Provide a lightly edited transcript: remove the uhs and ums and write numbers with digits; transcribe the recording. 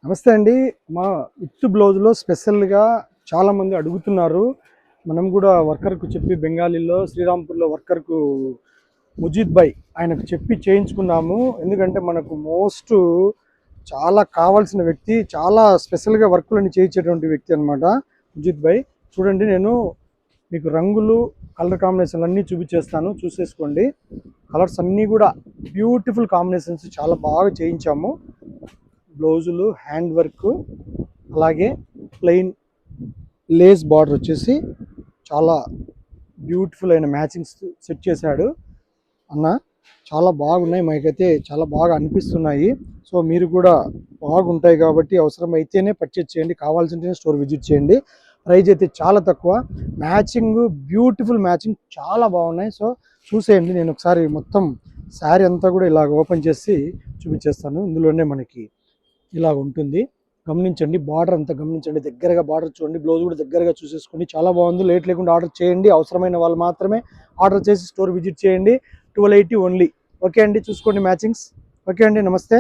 నమస్తే అండి. మా విత్ బ్లౌజ్లో స్పెషల్గా చాలామంది అడుగుతున్నారు. మనం కూడా వర్కర్కు చెప్పి బెంగాలీలో శ్రీరాంపూర్లో వర్కర్కు ముజీద్ భాయ్ ఆయనకు చెప్పి చేయించుకున్నాము. ఎందుకంటే మనకు చాలా కావాల్సిన వ్యక్తి, చాలా స్పెషల్గా వర్కులని చేయించేటువంటి వ్యక్తి అనమాట ముజీద్ భాయ్. చూడండి, నేను మీకు రంగులు కలర్ కాంబినేషన్లు అన్నీ చూపించేస్తాను, చూసేసుకోండి. కలర్స్ అన్నీ కూడా బ్యూటిఫుల్ కాంబినేషన్స్ చాలా బాగా చేయించాము. బ్లౌజులు హ్యాండ్ వర్క్, అలాగే ప్లెయిన్ లేస్ బార్డర్ వచ్చేసి చాలా బ్యూటిఫుల్ అయిన మ్యాచింగ్స్ సెట్ చేశాడు అన్న. చాలా బాగున్నాయి, మాకైతే చాలా బాగా అనిపిస్తున్నాయి. సో మీరు కూడా బాగుంటాయి కాబట్టి అవసరమైతేనే పర్చేజ్ చేయండి, కావాల్సింటేనే స్టోర్ విజిట్ చేయండి. ప్రైజ్ అయితే చాలా తక్కువ, మ్యాచింగ్ బ్యూటిఫుల్ మ్యాచింగ్ చాలా బాగున్నాయి. సో చూసేయండి. నేను ఒకసారి మొత్తం శారీ అంతా కూడా ఇలాగ ఓపెన్ చేసి చూపించేస్తాను. ఇందులోనే మనకి ఇలా ఉంటుంది, గమనించండి. బార్డర్ అంతా గమనించండి, దగ్గరగా బార్డర్ చూడండి. బ్లౌజ్ కూడా దగ్గరగా చూసేసుకోండి. చాలా బాగుంది. లేట్ లేకుండా ఆర్డర్ చేయండి. అవసరమైన వాళ్ళు మాత్రమే ఆర్డర్ చేసి స్టోర్ విజిట్ చేయండి. 1280 ఓన్లీ. ఓకే అండి, చూసుకోండి మ్యాచింగ్స్. ఓకే అండి, నమస్తే.